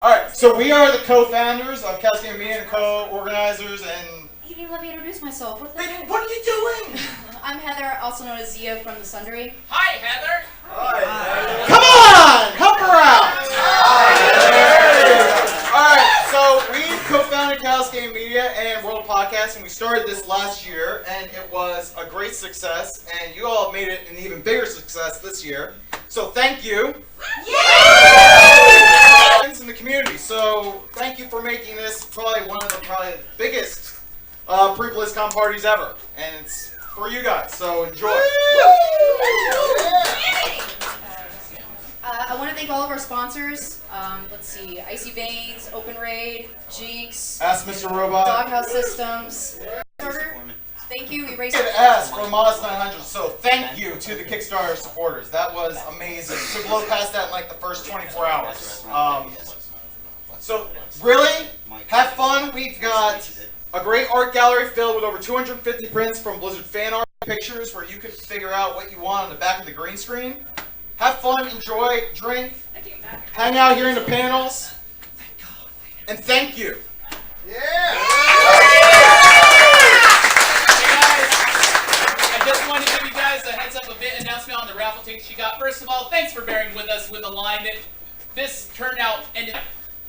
Alright, so we are the co-founders of Cascade Media and co-organizers and... You didn't let me introduce myself. What the heck? What are you doing? I'm Heather, also known as Zia from the Sundry. Hi, Heather. Hi. Come on! Help her out! Alright, so we co-founded Cascade Media and World Podcast, and we started this last year, and it was a great success, and you all made it an even bigger success this year. So thank you. In the community, so thank you for making this probably one of the biggest pre-BlizzCon parties ever, and it's for you guys, so enjoy. I want to thank all of our sponsors. Let's see, Icy Veins, Open Raid, Jinx, Ask Mr. Robot, Doghouse Systems. Thank you. We raised S for Moz 900. So thank you to the Kickstarter supporters. That was amazing. To blow past that in like the first 24 hours. So really, have fun. We've got a great art gallery filled with over 250 prints from Blizzard fan art pictures where you can figure out what you want on the back of the green screen. Have fun, enjoy, drink, hang out here in the panels, and thank you. I just wanted to give you guys a heads up, a bit announcement on the raffle tickets you got. First of all, thanks for bearing with us with the line that this turnout ended.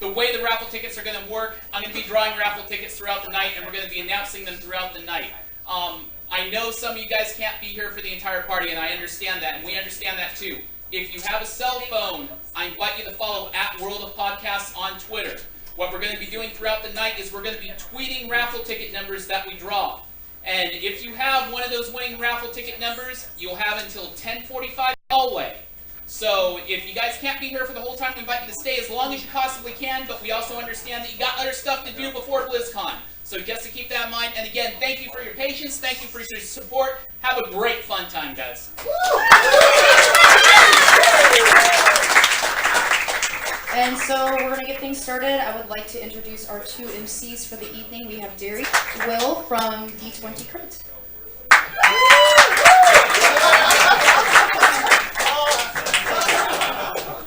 The way the raffle tickets are going to work, I'm going to be drawing raffle tickets throughout the night, and we're going to be announcing them throughout the night. I know some of you guys can't be here for the entire party, and I understand that, and we understand that too. If you have a cell phone, I invite you to follow @WorldOfPodcasts on Twitter. What we're going to be doing throughout the night is we're going to be tweeting raffle ticket numbers that we draw. And if you have one of those winning raffle ticket numbers, you'll have until 10:45 hallway. So if you guys can't be here for the whole time, we invite you to stay as long as you possibly can, but we also understand that you got other stuff to do before BlizzCon. So just to keep that in mind, and again, thank you for your patience, thank you for your support. Have a great fun time, guys. And so we're going to get things started. I would like to introduce our two MCs for the evening. We have Derry, Will from D20 Crit.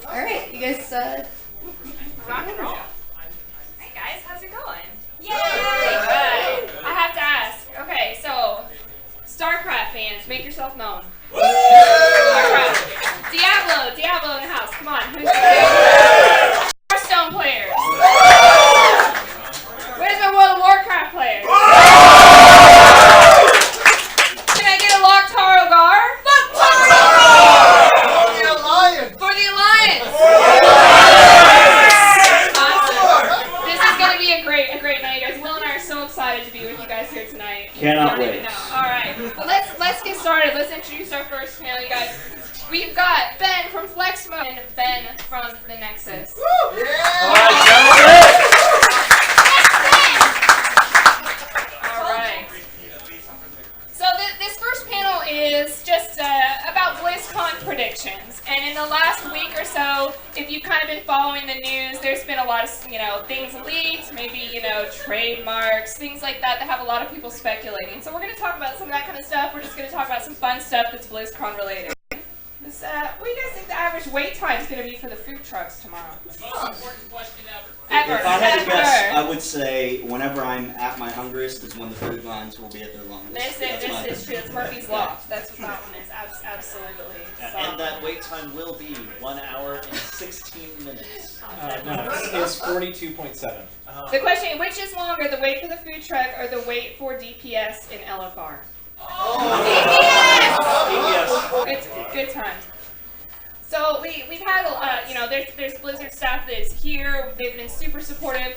All right, you guys. Rock and roll. Hey guys, how's it going? Yay! Good. I have to ask. Okay, so Starcraft fans, make yourself known. Starcraft. Diablo in the house. Come on. Who's Hearthstone players? Where's my World of Warcraft players? Can I get a Lock-Taro Gar? For the Alliance! For the Alliance! Awesome. This is going to be a great night, guys. Will and I are so excited to be with you guys here tonight. Cannot wait. All right, well, let's get started. Let's introduce our first panel, you guys. We've got Ben from Flex Mode and Ben from the Nexus. All right. So this first panel is just about BlizzCon predictions. And in the last week or so, if you've kind of been following the news, there's been a lot of, things leaked, maybe, trademarks, things like that have a lot of people speculating. So we're going to talk about some of that kind of stuff. We're just going to talk about some fun stuff that's BlizzCon related. What do you guys think the average wait time is going to be for the food trucks tomorrow? Most important question ever. If I had to guess, I would say whenever I'm at my hungriest is when the food lines will be at their longest. This is true. It's Murphy's Law. That's what that one is. Absolutely. So. And that wait time will be 1 hour and 16 minutes. No, it's 42.7. The question, which is longer, the wait for the food truck or the wait for DPS in LFR? DPS! It's good times. So we've had, there's Blizzard staff that is here. They've been super supportive.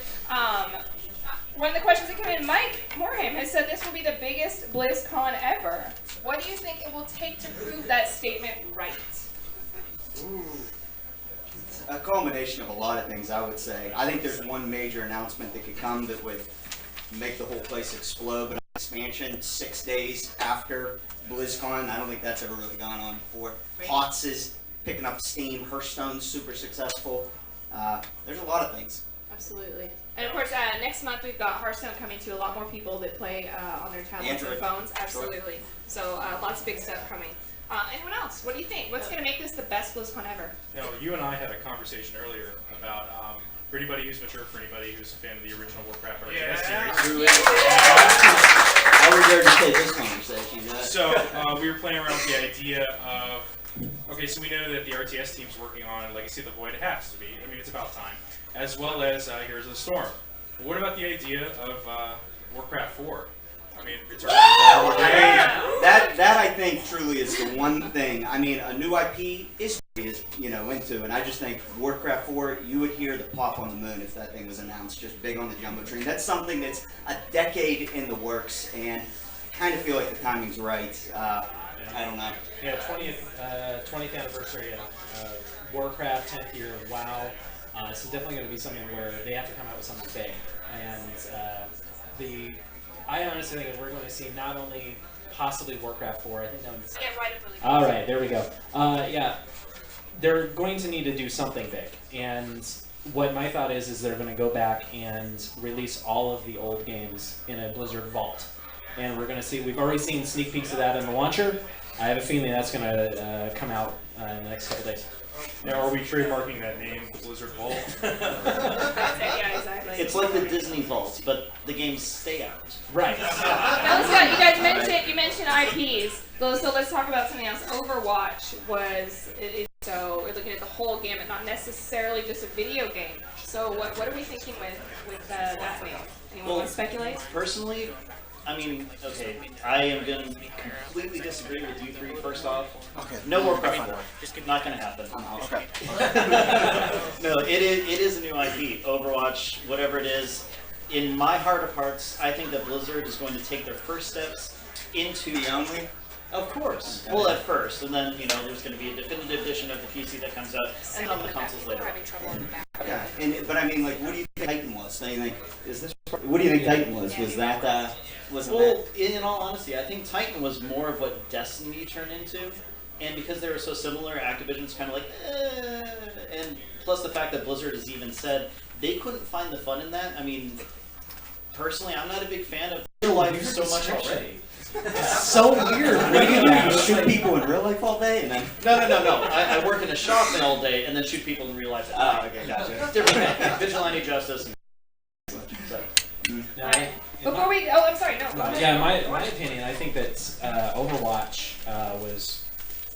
One of the questions that came in, Mike Morhaime has said this will be the biggest BlizzCon ever. What do you think it will take to prove that statement right? It's a culmination of a lot of things, I would say. I think there's one major announcement that could come that would make the whole place explode, but expansion 6 days after BlizzCon, I don't think that's ever really gone on before. HOTS is picking up steam, Hearthstone's super successful. There's a lot of things. Absolutely. And of course, next month we've got Hearthstone coming to a lot more people that play on their tablets and phones. Absolutely. Sure. So lots of big stuff coming. Anyone else? What do you think? What's going to make this the best BlizzCon ever? You know, you and I had a conversation earlier about for anybody who's mature, for anybody who's a fan of the original Warcraft RTS series. I was there to say this conversation. So we were playing around with the idea of, okay, so we know that the RTS team's working on Legacy of the Void. It has to be. I mean, it's about time. As well as Heroes of the Storm. But what about the idea of Warcraft 4? I mean, Return to That I think truly is the one thing. I mean, a new IP is into, and I just think Warcraft 4, you would hear the pop on the moon if that thing was announced, just big on the jumbotron. That's something that's a decade in the works, and I kind of feel like the timing's right. I don't know. Yeah, 20th anniversary of Warcraft, 10th year of WoW. This is definitely going to be something where they have to come out with something big, and I honestly think that we're going to see not only possibly Warcraft 4. I think that one's... All right, there we go. Yeah, they're going to need to do something big, and what my thought is they're going to go back and release all of the old games in a Blizzard vault, and we're going to see. We've already seen sneak peeks of that in the launcher. I have a feeling that's going to come out in the next couple days. Now, are we trademarking that name, the Blizzard Vault? Yeah, exactly. It's like the Disney vaults, but the games stay out. Right. Now, Scott, you guys mentioned IPs. So let's talk about something else. Overwatch so we're looking at the whole gamut, not necessarily just a video game. So what are we thinking with that name? Anyone want to speculate? Personally, I mean, okay, I am going to completely disagree with you three, first off. Okay. No Warcraft 4. Just not going to happen. Okay. No, it is a new IP. Overwatch, whatever it is. In my heart of hearts, I think that Blizzard is going to take their first steps into... The only? Of course. Okay. Well, at first, and then, there's going to be a definitive edition of the PC that comes out, and on the consoles later. Yeah, but I mean, like, what do you think Titan was? What do you think Titan was? Was that, Well, in all honesty, I think Titan was more of what Destiny turned into, and because they were so similar, Activision's kind of like, and plus the fact that Blizzard has even said they couldn't find the fun in that. I mean, personally, I'm not a big fan of real life so much already. So weird. What do you do? You shoot people in real life all day, and then... No. I work in a shop all day and then shoot people in real life. Oh, okay, gotcha. Different thing. Vigilante justice. So. Before we, I'm sorry, no. Go ahead. Yeah, my opinion, I think that Overwatch was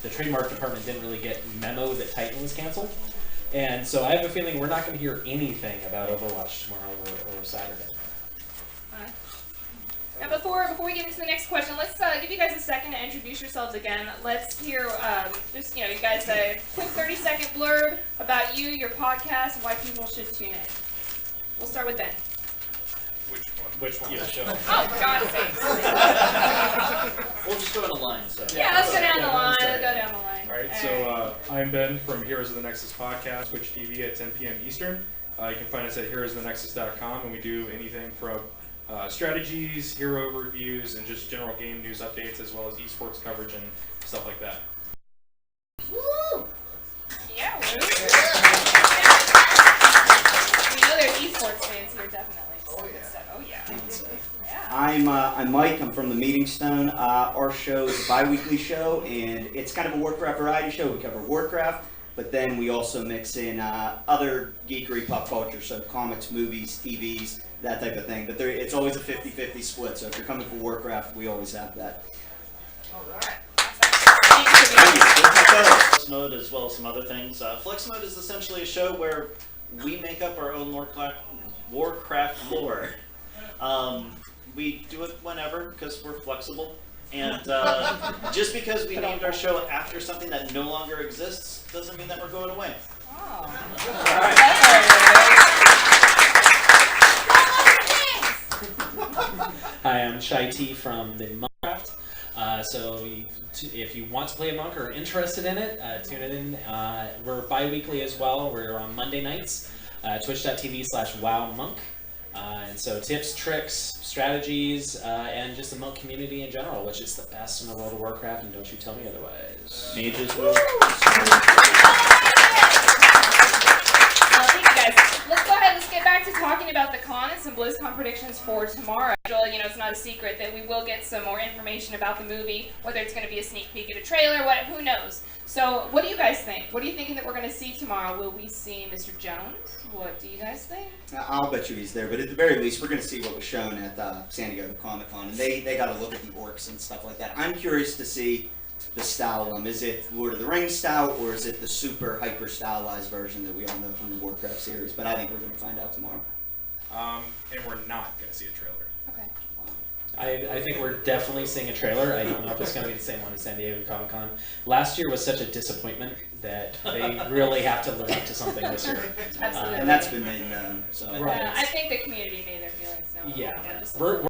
the trademark department didn't really get memo that Titan was canceled, and so I have a feeling we're not going to hear anything about Overwatch tomorrow or Saturday. Now, before we get into the next question, let's give you guys a second to introduce yourselves again. Let's hear you guys a quick 30-second blurb about you, your podcast, and why people should tune in. We'll start with Ben. Which one? Yeah, sure. Oh, for God's sake. We'll just go in a line. So. Yeah, let's go down the line. All right, so I'm Ben from Heroes of the Nexus podcast, Twitch TV at 10 p.m. Eastern. You can find us at heroesofthenexus.com, and we do anything from strategies, hero reviews, and just general game news updates, as well as esports coverage and stuff like that. Woo! Yeah, woo! We know there's esports fans here, definitely. Oh yeah. I'm Mike. I'm from the Meeting Stone. Our show is a bi-weekly show, and it's kind of a Warcraft variety show. We cover Warcraft, but then we also mix in other geekery pop culture, so comics, movies, TVs, that type of thing. But it's always a 50-50 split, so if you're coming for Warcraft, we always have that. All right. Flex Mode, as well as some other things. Flex Mode is essentially a show where we make up our own Warcraft lore. We do it whenever because we're flexible, and just because we named our show after something that no longer exists doesn't mean that we're going away. Oh. All right. Hi, I'm Chaiti from the Minecraft. So if you want to play a monk or are interested in it, tune in. We're bi-weekly as well. We're on Monday nights, twitch.tv/wowmonk. And so tips, tricks, strategies, and just the monk community in general, which is the best in the world of Warcraft, and don't you tell me otherwise. Mages will. Thank you guys. Let's go ahead. Let's get back to talking about the BlizzCon and some BlizzCon predictions for tomorrow. You know, it's not a secret that we will get some more information about the movie, whether it's going to be a sneak peek at a trailer, who knows. So, what do you guys think? What are you thinking that we're going to see tomorrow? Will we see Mr. Jones? What do you guys think? I'll bet you he's there, but at the very least, we're going to see what was shown at San Diego Comic-Con, and they got to look at the orcs and stuff like that. I'm curious to see the style of them. Is it Lord of the Rings style, or is it the super hyper stylized version that we all know from the Warcraft series? But I think we're going to find out tomorrow. And we're not going to see a trailer. Okay. I think we're definitely seeing a trailer. I don't know if it's going to be the same one as San Diego Comic-Con. Last year was such a disappointment that they really have to live up to something this year. Absolutely. And that's been made known. So Right. I think the community made their feelings known. Yeah. We're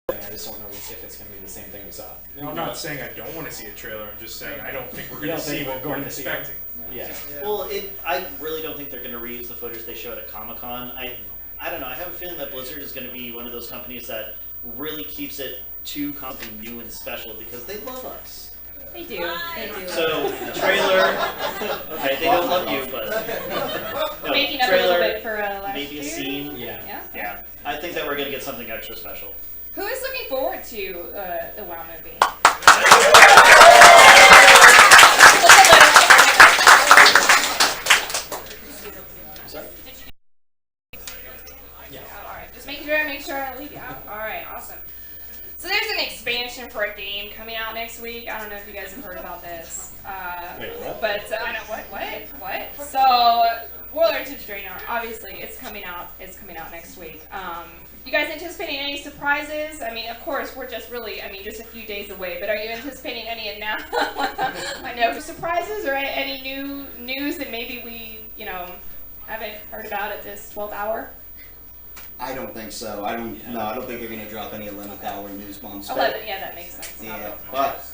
I just don't know if it's going to be the same thing we saw. No, I'm not saying I don't want to see a trailer. I'm just saying I don't think we're You going don't to see think what we're we're going to see it? expecting. Yeah. Well, I really don't think they're going to reuse the footage they showed at Comic-Con. I don't know. I have a feeling that Blizzard is going to be one of those companies that really keeps it to something new and special because they love us. They do. They do. So, trailer. Okay, they don't love you, but no, Making up trailer, a little bit for last maybe year. a scene. Yeah. Yeah. I think that we're going to get something extra special. Who is looking forward to the WoW movie? Sorry? Yeah. All right. Just making sure I don't leave you out. All right. Awesome. So there's an expansion for a game coming out next week. I don't know if you guys have heard about this. Wait, what? But I know what? So Warlords of Draenor, obviously, it's coming out. It's coming out next week. You guys anticipating any surprises? I mean, of course, we're just just a few days away. But are you anticipating any I know surprises or any new news that maybe we haven't heard about at this 12th hour? I don't think so. I don't think they're going to drop any 11th hour news bombs. 11, yeah, that makes sense. Yeah, but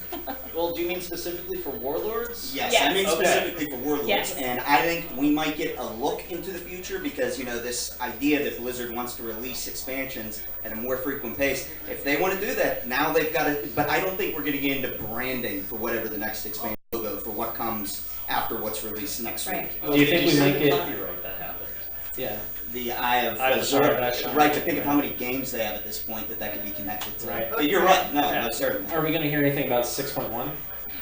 Well, do you mean specifically for Warlords? yes, Yes. I mean Okay. specifically for Warlords, Yes. and I think we might get a look into the future because this idea that Blizzard wants to release expansions at a more frequent pace. If they want to do that, now they've got to. But I don't think we're going to get into branding for whatever the next expansion logo for what comes after what's released next Right. week. Do you think we might get? Copyright that happened. Yeah. The Eye of Azure, Azure, right? To think of how many games they have at this point that could be connected to. Right. But you're right. No, certainly. Are we going to hear anything about 6.1?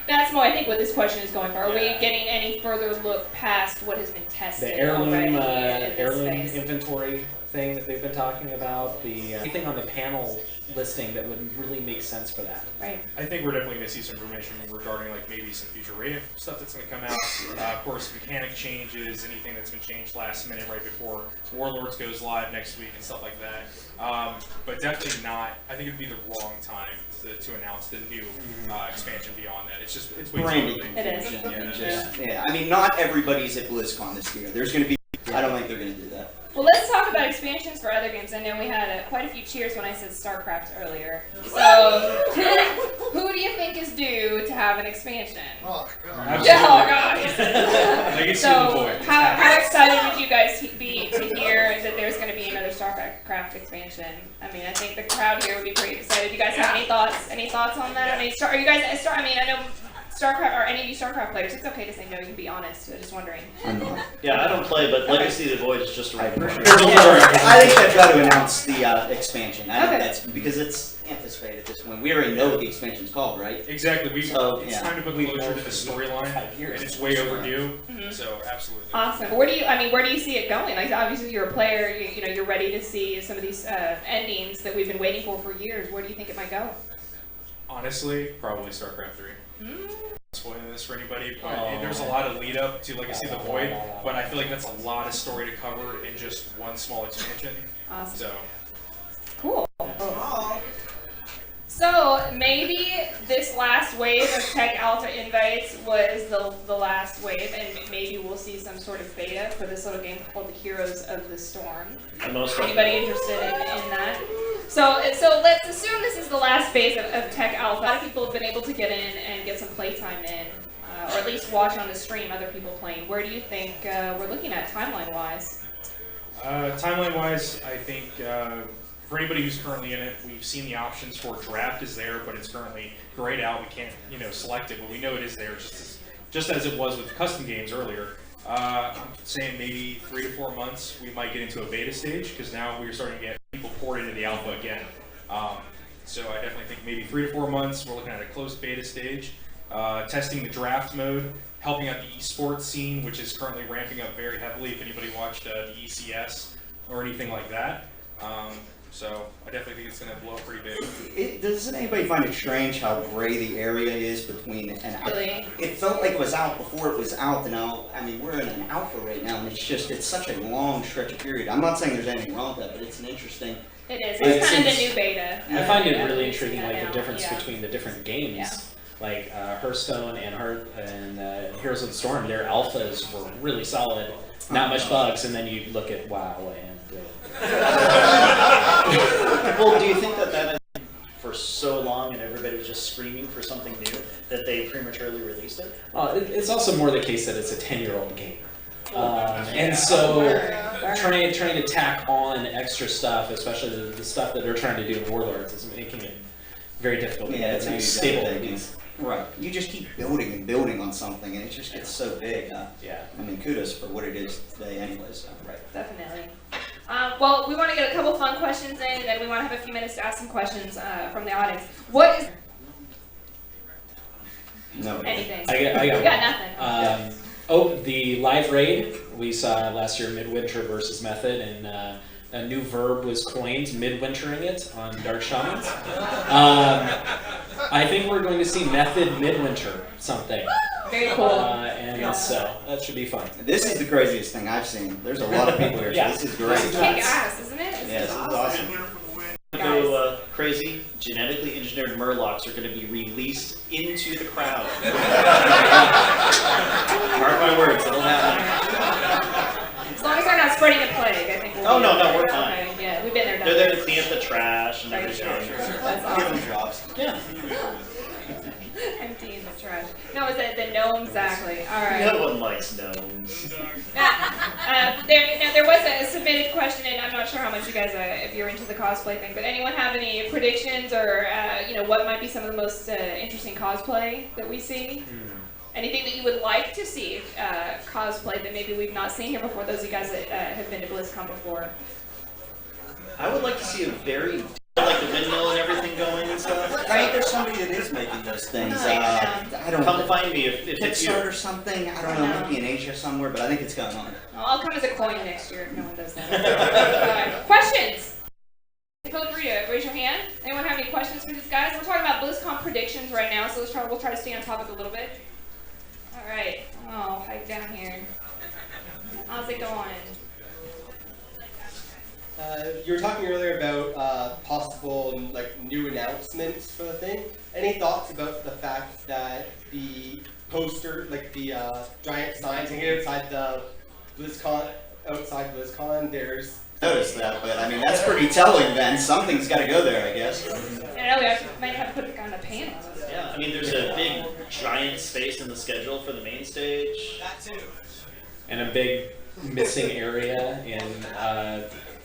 That's more, I think, what this question is going for. Are we Yeah. getting any further look past what has been tested The heirloom, already in this heirloom space? inventory thing that they've been talking about. The anything on the panel listing that would really make sense for that. Right. I think we're definitely going to see some information regarding maybe some future rating stuff that's going to come out. Of course, mechanic changes, anything that's been changed last minute right before Warlords goes live next week and stuff like that. But definitely not. I think it'd be the wrong time to announce the new expansion beyond that. It's way too Branding early. It is. confusion and yeah. I mean, not everybody's at BlizzCon this year. There's going to be. I don't think they're going to do that. Well, let's talk about expansions for other games. I know we had quite a few cheers when I said Starcraft earlier. So, who do you think is due to have an expansion? Oh, God. Absolutely. Oh, God. Legacy of the So, Void. how excited would you guys be to hear that there's going to be another Starcraft expansion? I mean, I think the crowd here would be pretty excited. You guys have any thoughts? Any thoughts on that? I mean, are you guys? I mean, I know Starcraft or any of you Starcraft players. It's okay to say no. You can be honest. I'm just wondering. I'm not. Yeah, I don't play, but Legacy of the Void is just I right. appreciate it. I think they've got to announce the expansion. I think Okay. that's because it's anticipated at this point. We already know what the expansion's called, right? Exactly. It's yeah. time to put closure to the storyline, and it's way overdue. Mhm. So absolutely. Awesome. Where do you see it going? Like, obviously, you're a player. You're ready to see some of these endings that we've been waiting for years. Where do you think it might go? Honestly, probably StarCraft 3. Mm. Spoiling this for anybody, but there's a lot of lead up to Legacy of the Void, but I feel like that's a lot of story to cover in just one small expansion. Awesome. So Cool. So maybe this last wave of Tech Alpha invites was the last wave, and maybe we'll see some sort of beta for this little game called the Heroes of the Storm. Anybody interested in that? So let's assume this is the last phase of Tech Alpha. A lot of people have been able to get in and get some playtime in, or at least watch on the stream other people playing. Where do you think we're looking at timeline-wise? timeline-wise, I think for anybody who's currently in it, we've seen the options for draft is there, but it's currently grayed out. We can't select it, but we know it is there, just as it was with custom games earlier. I'm saying maybe 3 to 4 months we might get into a beta stage, because now we're starting to get people poured into the alpha again. So I definitely think maybe 3 to 4 months, we're looking at a closed beta stage, testing the draft mode, helping out the esports scene, which is currently ramping up very heavily if anybody watched the ECS or anything like that. So I definitely think it's going to blow up pretty big. Doesn't anybody find it strange how gray the area is between Really? It felt like it was out before it was out, and now, I mean, we're in an alpha right now, and it's such a long stretch of period. I'm not saying there's anything wrong with that, but it's an interesting. It is. It's kind of the new beta. I find it really Releasing intriguing, that like the now. difference Yeah. between the different games. Yeah. Like Hearthstone and Heroes of the Storm, their alphas were really solid, not much bugs, and then you look at WoW and. Well, do you think that has been for so long and everybody was just screaming for something new that they prematurely released it? It's also more the case that it's a 10-year-old game. And so trying to tack on extra stuff, especially the stuff that they're trying to do in Warlords, is making it very difficult to get it's a nice stable release. Right. You just keep building and building on something, and it just gets so big. Yeah. I mean, kudos for what it is today, anyways. Right. Definitely. Well, we want to get a couple fun questions in, and then we want to have a few minutes to ask some questions from the audience. What is No. anything? I got You one. got nothing. The live raid we saw last year, Midwinter versus Method, and a new verb was coined, midwintering it on Dark Shamans. I think we're going to see Method midwinter something. Very cool. And so that should be fun. This is the craziest thing I've seen. There's a lot of people here, so Yeah. this is great. Kick ass, isn't it? Yeah, this is awesome. Go crazy. Genetically engineered murlocs are going to be released into the crowd. Mark my words, it'll happen. As long as they're not spreading the plague, I think we'll Oh, be no, okay. we're fine. Okay, yeah, we've been there, done They're there that. to clean up the trash and Right, everything. That's Give awesome. them jobs. Yeah. Emptying the trash. No, is it the gnome? Exactly. All right. No one likes gnomes. There was a submitted question, and I'm not sure how much you guys, if you're into the cosplay thing, but anyone have any predictions or, what might be some of the most interesting cosplay that we see? Anything that you would like to see cosplay that maybe we've not seen here before, those of you guys that have been to BlizzCon before? I would like to see a very, like the windmill and everything going and stuff. I think there's somebody that is making those things. Yeah. I don't Come know. find me if it's you. Kickstarter or something. I don't know. Maybe in Asia somewhere, but I think it's going on. I'll come as a coin next year if no one does that. Questions? Feel free to raise your hand. Anyone have any questions for these guys? We're talking about BlizzCon predictions right now, so we'll try to stay on topic a little bit. All right. Oh, hike down here. How's it going? You were talking earlier about possible new announcements for the thing. Any thoughts about the fact that the poster, the giant signs hanging outside the BlizzCon, there's Noticed that, but I mean that's pretty telling. Then something's got to go there, I guess. I know we might have to put it on the panel. Yeah, I mean, there's a big, giant space in the schedule for the main stage. That too. And a big missing area in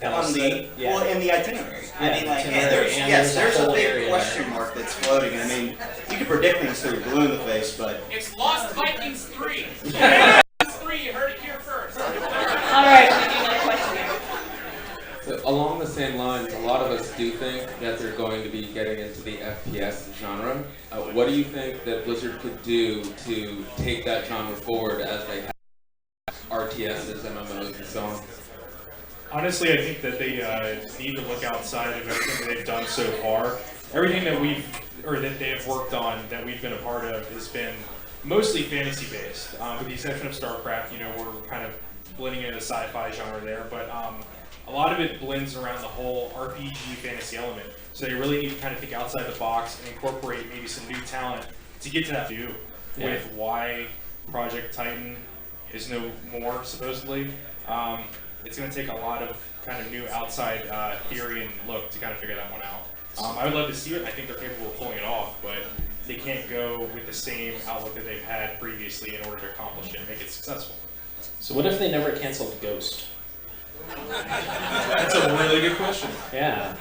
On the in the itinerary. I mean, itinerary, and there's a a whole big area question mark that's floating. I mean, you can predict things through blue in the face, but It's Lost Vikings 3. Vikings 3, you heard it here first. All right, we do another question here. So along the same lines, a lot of us do think that they're going to be getting into the FPS genre. What do you think that Blizzard could do to take that genre forward as they have RTSs, MMOs, and so on? Honestly, I think that they need to look outside of everything that they've done so far. Everything that that they have worked on, that we've been a part of, has been mostly fantasy-based, with the exception of Starcraft. We're kind of blending into the sci-fi genre there, but a lot of it blends around the whole RPG fantasy element. So they really need to kind of think outside the box and incorporate maybe some new talent to get to that view with why Project Titan is no more, supposedly. It's going to take a lot of kind of new outside theory and look to kind of figure that one out. I would love to see it. I think they're capable of pulling it off, but they can't go with the same outlook that they've had previously in order to accomplish it and make it successful. So what if they never canceled Ghost? That's a really good question. Yeah.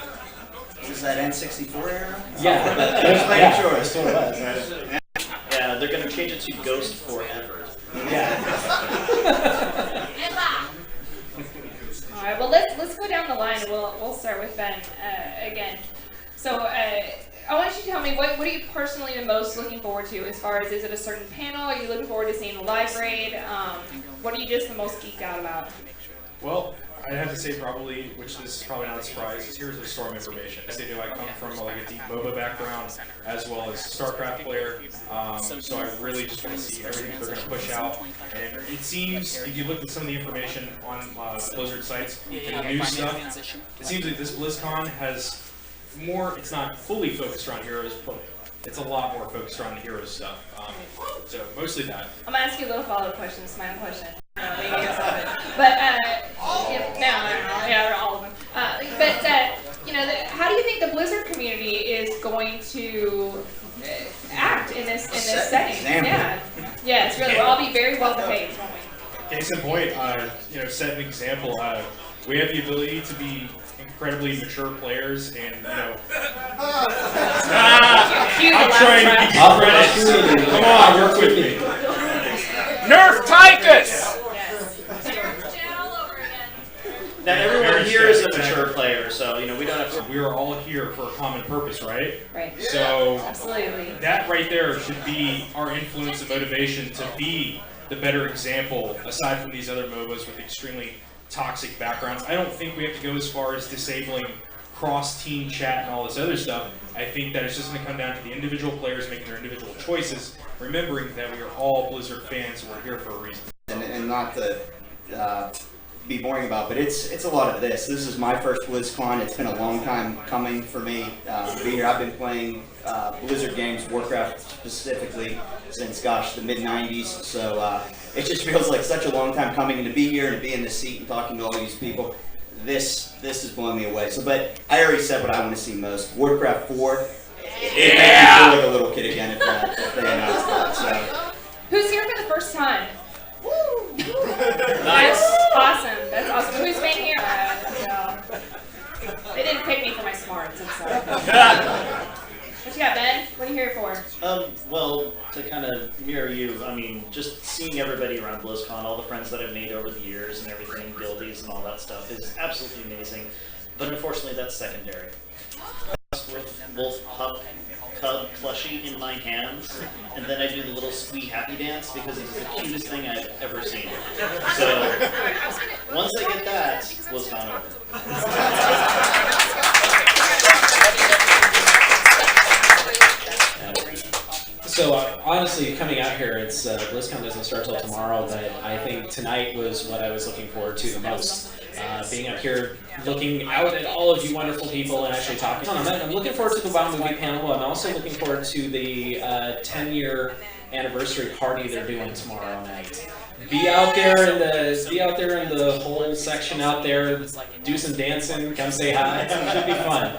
is that N64 era? Yeah. That's my choice. That's what it was. Yeah, they're going to change it to Ghost Forever. Yeah. All right. Well, let's go down the line. We'll start with Ben again. So I want you to tell me what are you personally the most looking forward to? As far as, is it a certain panel? Are you looking forward to seeing the live raid? What are you just the most geeked out about? Well, I'd have to say probably, which this is probably not a surprise, is Heroes of the Storm information. As they do, I come from like a deep MOBA background as well as Starcraft player, so I really just want to see everything they're going to push out. And it seems, if you look at some of the information on Blizzard sites and the new stuff, it seems like this BlizzCon has more, it's not fully focused around Heroes, but it's a lot more focused around the Heroes stuff. So mostly that. I'm gonna ask you a little follow-up question. It's my own question. But all of them. How do you think the Blizzard community is going to act in this setting? Yeah, it's really. We'll all be very well behaved. Case in point, set an example. We have the ability to be incredibly mature players, and I'm trying to give you credit. Come on, work with me. Nerf Tychus! Now everyone here is a mature player, so we don't have to. We are all here for a common purpose, right? Right. So absolutely, that right there should be our influence and motivation to be the better example, aside from these other MOBAs with extremely toxic backgrounds. I don't think we have to go as far as disabling cross-team chat and all this other stuff. I think that it's just going to come down to the individual players making their individual choices, remembering that we are all Blizzard fans and we're here for a reason. And not to be boring about, but it's a lot of this. This is my first BlizzCon. It's been a long time coming for me to be here. I've been playing Blizzard games, Warcraft specifically, since the mid-90s. So it just feels like such a long time coming, and to be here and to be in the seat and talking to all these people, this is blowing me away. So, but I already said what I want to see most. Warcraft 4. It makes me feel like a little kid again if they announce that. So. Who's here for the first time? Nice. Awesome. That's awesome. Who's been here? They didn't pick me for my smarts. I'm sorry. What you got, Ben? What are you here for? Well, to kind of mirror you, just seeing everybody around BlizzCon, all the friends that I've made over the years and everything, guildies and all that stuff is absolutely amazing. But unfortunately, that's secondary. With Wolf Pup Cub plushie in my hands, and then I do the little squee happy dance because it's the cutest thing I've ever seen. So once I get that, BlizzCon over. So honestly, coming out here, it's BlizzCon doesn't start till tomorrow, but I think tonight was what I was looking forward to the most. Being up here, looking out at all of you wonderful people and actually talking. I'm looking forward to the WoW movie panel. I'm also looking forward to the 10-year anniversary party they're doing tomorrow night. Be out there in the whole section out there, do some dancing, come say hi. It should be fun.